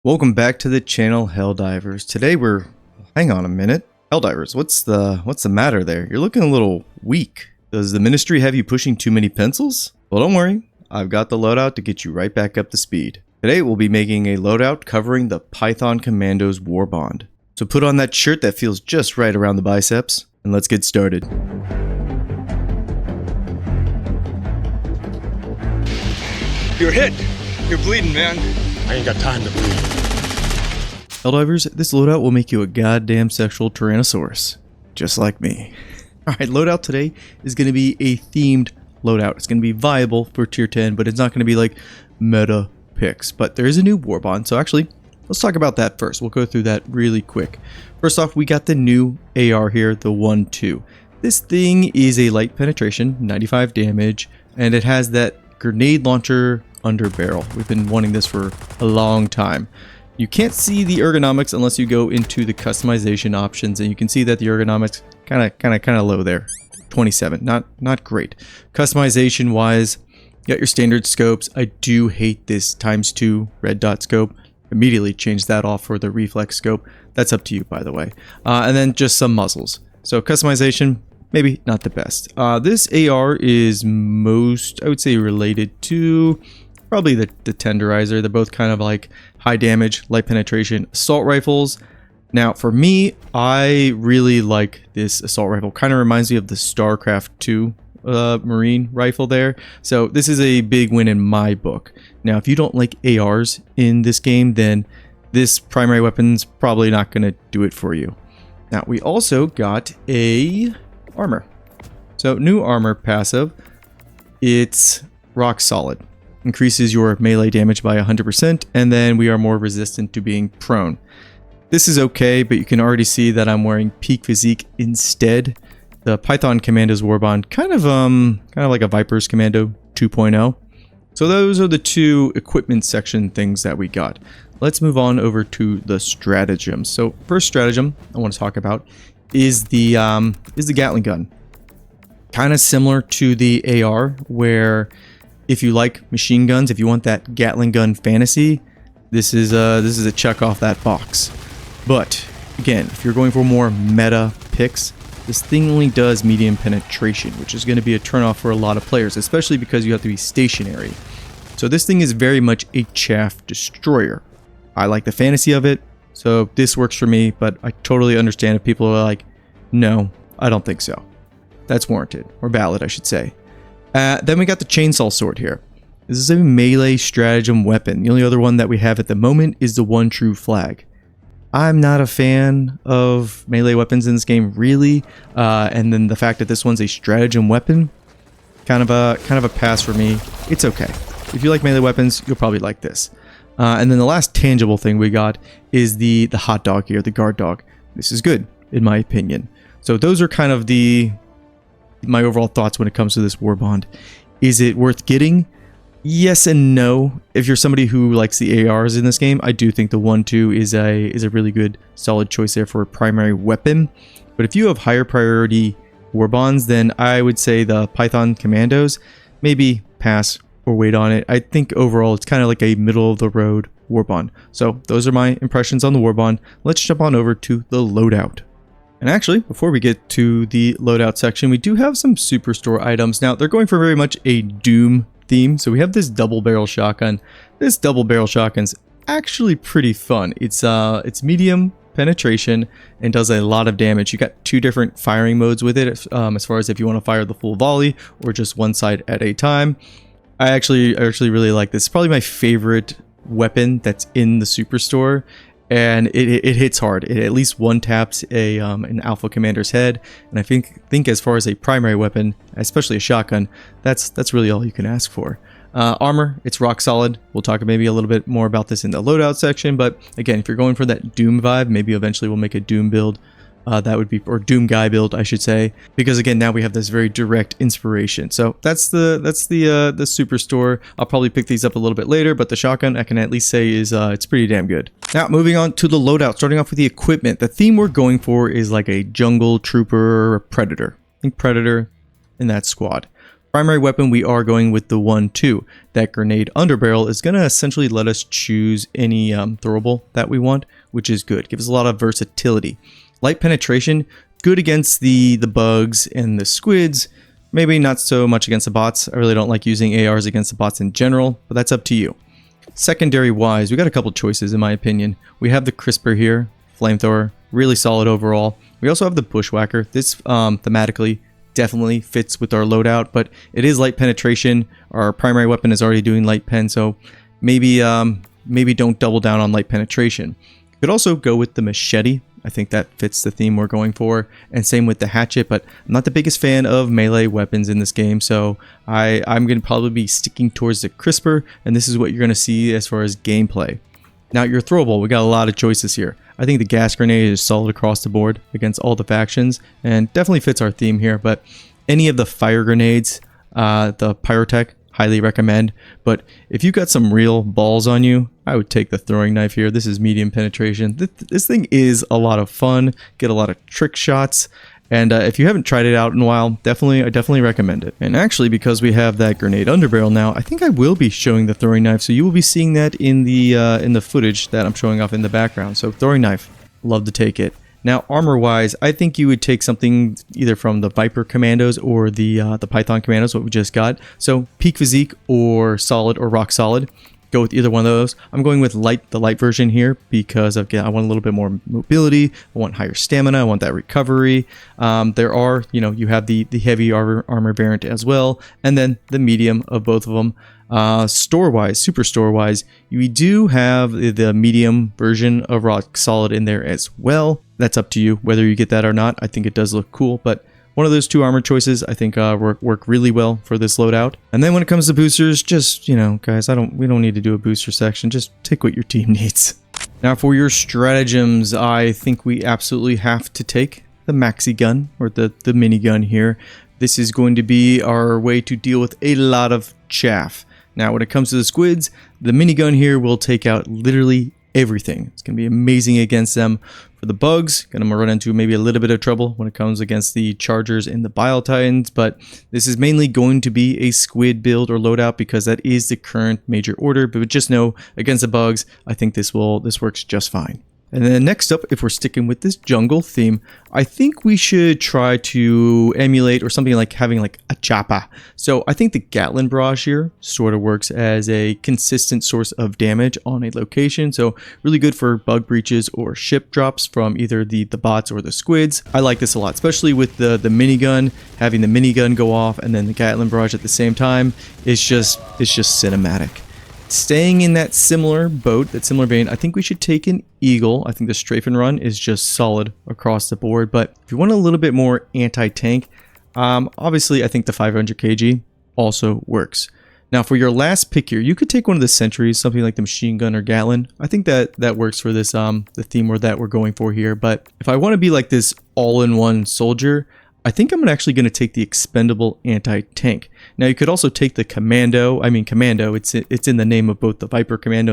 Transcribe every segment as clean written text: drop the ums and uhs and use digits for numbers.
Welcome back to the channel, Helldivers. Today hang on a minute. Helldivers, what's the matter there? You're looking a little weak. Does the ministry have you pushing too many pencils? Well, don't worry. I've got the loadout to get you right back up to speed. Today we'll be making a loadout covering the Python Commandos Warbond. So put on that shirt that feels just right around the biceps, and let's get started. You're hit. You're bleeding, man. I ain't got time to bleed. Helldivers, this loadout will make you a goddamn sexual Tyrannosaurus. Just like me. Alright, loadout today is going to be a themed loadout. It's going to be viable for tier 10, but it's not going to be like meta picks. But there is a new Warbond, so actually, let's talk about that first. We'll go through that really quick. First off, we got the new AR here, the 1-2. This thing is a light penetration, 95 damage, and it has that grenade launcher under barrel. We've been wanting this for a long time. You can't see the ergonomics unless you go into the customization options, and you can see that the ergonomics kind of low there. 27, not great. Customization wise, you got your standard scopes. I do hate this ×2 red dot scope. Immediately change that off for the reflex scope. That's up to you, by the way. And then just some muzzles. So customization, maybe not the best. This AR is most, I would say, related to probably the tenderizer. They're both kind of like high damage, light penetration assault rifles. Now for me, I really like this assault rifle. Kind of reminds me of the StarCraft 2 marine rifle there. So this is a big win in my book. Now if you don't like ARs in this game, then this primary weapon's probably not going to do it for you. Now we also got a armor. So new armor passive. It's rock solid. Increases your melee damage by 100%, and then we are more resistant to being prone. This is okay, but you can already see that I'm wearing peak physique instead. The Python Commandos Warbond, kind of like a Viper's Commando 2.0. So those are the two equipment section things that we got. Let's move on over to the stratagems. So first stratagem I want to talk about is the Gatling gun. Kind of similar to the AR, where if you like machine guns, if you want that Gatling gun fantasy, this is a check off that box. But again, if you're going for more meta picks, this thing only does medium penetration, which is going to be a turnoff for a lot of players, especially because you have to be stationary. So this thing is very much a chaff destroyer. I like the fantasy of it, so this works for me, but I totally understand if people are like, no, I don't think so. That's warranted, or valid, I should say. Then we got the chainsaw sword here. This is a melee stratagem weapon. The only other one that we have at the moment is the one true flag. I'm not a fan of melee weapons in this game, really. And then the fact that this one's a stratagem weapon, kind of a pass for me. It's okay. If you like melee weapons, you'll probably like this. And then the last tangible thing we got is the hot dog here, the guard dog. This is good, in my opinion. So those are kind of my overall thoughts when it comes to this Warbond. Is it worth getting? Yes and no. If you're somebody who likes the ARs in this game, I do think the 1-2 is a really good solid choice there for a primary weapon. But if you have higher priority Warbonds, then I would say the Python Commandos, maybe pass or wait on it. I think overall it's kind of like a middle of the road Warbond. So those are my impressions on the Warbond. Let's jump on over to the loadout. And actually, before we get to the loadout section, we do have some superstore items. Now, they're going for very much a Doom theme. So we have this double barrel shotgun. This double barrel shotgun's actually pretty fun. It's medium penetration and does a lot of damage. You got two different firing modes with it, as far as if you want to fire the full volley or just one side at a time. I actually really like this. It's probably my favorite weapon that's in the superstore. And it hits hard. It at least one taps an alpha commander's head, and I think as far as a primary weapon, especially a shotgun, that's really all you can ask for. Armor, it's rock solid. We'll talk maybe a little bit more about this in the loadout section, but again, if you're going for that Doom vibe, maybe eventually we'll make a Doom build. That would be, or Doom guy build, I should say, because again, now we have this very direct inspiration. So that's the superstore. I'll probably pick these up a little bit later, but the shotgun I can at least say is it's pretty damn good. Now moving on to the loadout, starting off with the equipment. The theme we're going for is like a jungle trooper or a predator. I think predator in that squad. Primary weapon, we are going with the 1-2. That grenade underbarrel is going to essentially let us choose any throwable that we want, which is good. Gives us a lot of versatility. Light penetration, good against the bugs and the squids. Maybe not so much against the bots. I really don't like using ARs against the bots in general, but that's up to you. Secondary wise, we got a couple choices in my opinion. We have the crisper here, flamethrower, really solid overall. We also have the bushwhacker. This thematically definitely fits with our loadout, but it is light penetration. Our primary weapon is already doing light pen, so maybe don't double down on light penetration. You could also go with the machete. I think that fits the theme we're going for, and same with the hatchet, but I'm not the biggest fan of melee weapons in this game, so I'm going to probably be sticking towards the crisper, and this is what you're going to see as far as gameplay. Now your throwable, we got a lot of choices here. I think the gas grenade is solid across the board against all the factions, and definitely fits our theme here, but any of the fire grenades, the pyrotech, highly recommend. But if you got some real balls on you, I would take the throwing knife here. This is medium penetration. This thing is a lot of fun. Get a lot of trick shots. And if you haven't tried it out in a while, I definitely recommend it. And actually, because we have that grenade underbarrel now, I think I will be showing the throwing knife. So you will be seeing that in the footage that I'm showing off in the background. So throwing knife, love to take it. Now, armor-wise, I think you would take something either from the Viper Commandos or the Python Commandos, what we just got. So peak physique or solid or rock solid. Go with either one of those. I'm going with the light version here because I want a little bit more mobility. I want higher stamina. I want that recovery. There are, you have the heavy armor variant as well, and then the medium of both of them. Store-wise, super store-wise, we do have the medium version of rock solid in there as well. That's up to you whether you get that or not. I think it does look cool, but one of those two armor choices I think work really well for this loadout. And then when it comes to boosters, just, guys, we don't need to do a booster section. Just take what your team needs. Now for your stratagems, I think we absolutely have to take the maxi gun or the minigun here. This is going to be our way to deal with a lot of chaff. Now when it comes to the squids, the minigun here will take out literally everything. It's going to be amazing against them. For the bugs, going to run into maybe a little bit of trouble when it comes against the chargers and the bile titans, but this is mainly going to be a squid build or loadout because that is the current major order. But just know, against the bugs, I think this works just fine. And then next up, if we're sticking with this jungle theme, I think we should try to emulate or something like having like a choppa. So I think the Gatling barrage here sort of works as a consistent source of damage on a location. So really good for bug breaches or ship drops from either the bots or the squids. I like this a lot, especially with the minigun. Having the minigun go off and then the Gatling barrage at the same time is just cinematic. Staying in that similar boat, that similar vein, I think we should take an Eagle. I think the strafe and run is just solid across the board. But if you want a little bit more anti-tank, obviously I think the 500 kg also works. Now for your last pick here, you could take one of the sentries, something like the machine gun or Gatling. I think that works for this the theme that we're going for here. But if I want to be like this all-in-one soldier, I think I'm actually going to take the expendable anti-tank. Now you could also take the commando. It's in the name of both the Viper Commando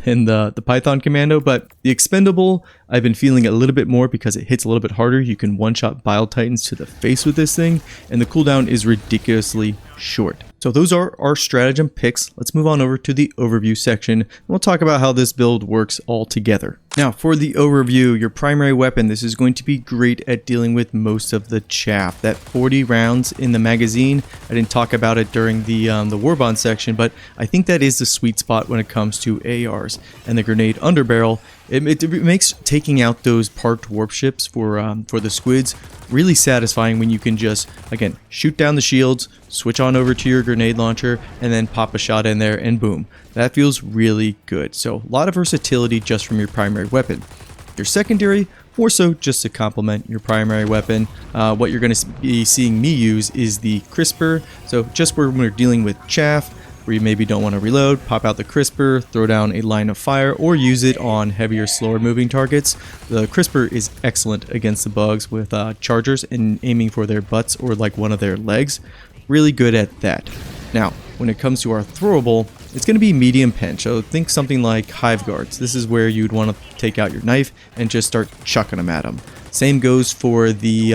and the Python Commando, but the expendable I've been feeling a little bit more because it hits a little bit harder. You can one-shot bile titans to the face with this thing, and the cooldown is ridiculously short. So those are our stratagem picks. Let's move on over to the overview section, and we'll talk about how this build works all together. Now for the overview, your primary weapon, this is going to be great at dealing with most of the chaff. That 40 rounds in the magazine, I didn't talk about it during the Warbond section, but I think that is the sweet spot when it comes to ARs. And the grenade underbarrel, it makes taking out those parked warp ships for the squids really satisfying when you can just, again, shoot down the shields, switch on over to your grenade launcher, and then pop a shot in there, and boom. That feels really good. So a lot of versatility just from your primary weapon. Your secondary, more so just to complement your primary weapon. What you're going to be seeing me use is the crisper. So just where we're dealing with chaff, where you maybe don't want to reload, pop out the crisper, throw down a line of fire, or use it on heavier, slower moving targets. The crisper is excellent against the bugs with chargers and aiming for their butts or like one of their legs. Really good at that. Now, when it comes to our throwable, it's going to be medium pinch. So think something like hive guards. This is where you'd want to take out your knife and just start chucking them at them. Same goes for the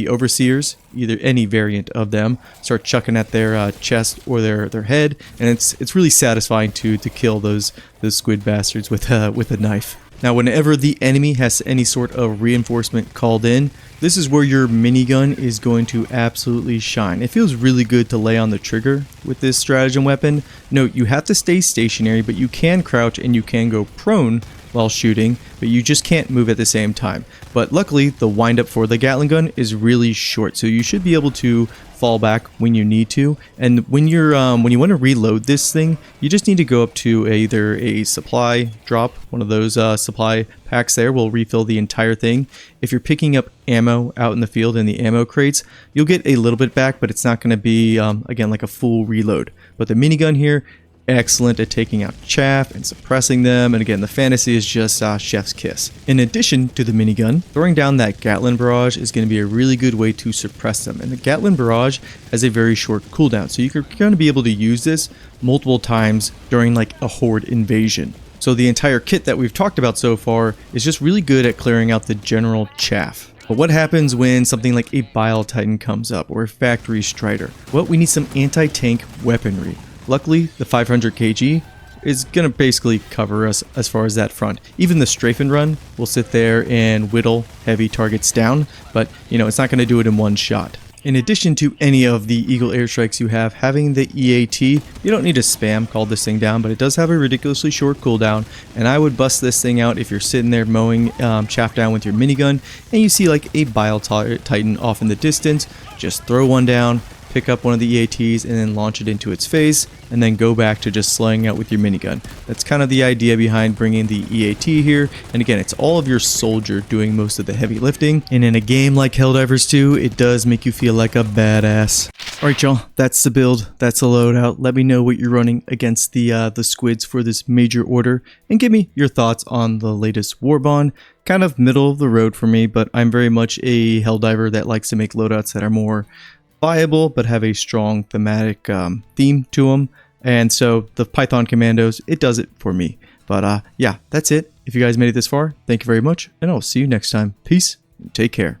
overseers, either any variant of them. Start chucking at their chest or their head, and it's really satisfying to kill those squid bastards with a knife. Now, whenever the enemy has any sort of reinforcement called in, this is where your minigun is going to absolutely shine. It feels really good to lay on the trigger with this stratagem weapon. Note, you have to stay stationary, but you can crouch and you can go prone while shooting, but you just can't move at the same time. But luckily, the windup for the Gatling gun is really short, so you should be able to fall back when you need to. And when you want to reload this thing, you just need to go up to either a supply drop, one of those supply packs there will refill the entire thing. If you're picking up ammo out in the field in the ammo crates, you'll get a little bit back, but it's not going to be again like a full reload. But the minigun here, excellent at taking out chaff and suppressing them, and again, the fantasy is just chef's kiss. In addition to the minigun, throwing down that Gatling barrage is going to be a really good way to suppress them, and the Gatling barrage has a very short cooldown, so you're going to be able to use this multiple times during like a horde invasion. So the entire kit that we've talked about so far is just really good at clearing out the general chaff. But what happens when something like a Bile Titan comes up, or a Factory Strider? Well, we need some anti-tank weaponry. Luckily, the 500 kg is going to basically cover us as far as that front. Even the Strafen Run will sit there and whittle heavy targets down, but it's not going to do it in one shot. In addition to any of the Eagle airstrikes you have, having the EAT, you don't need to spam call this thing down, but it does have a ridiculously short cooldown, and I would bust this thing out if you're sitting there mowing chaff down with your minigun, and you see like a Bile Titan off in the distance. Just throw one down, pick up one of the EATs, and then launch it into its face, and then go back to just slaying out with your minigun. That's kind of the idea behind bringing the EAT here, and again, it's all of your soldier doing most of the heavy lifting, and in a game like Helldivers 2, it does make you feel like a badass. Alright y'all, that's the build, that's the loadout. Let me know what you're running against the squids for this major order, and give me your thoughts on the latest Warbond. Kind of middle of the road for me, but I'm very much a Helldiver that likes to make loadouts that are more viable but have a strong thematic theme to them, and so the Python Commandos, it does it for me. But yeah, that's it. If you guys made it this far, thank you very much, and I'll see you next time. Peace and take care.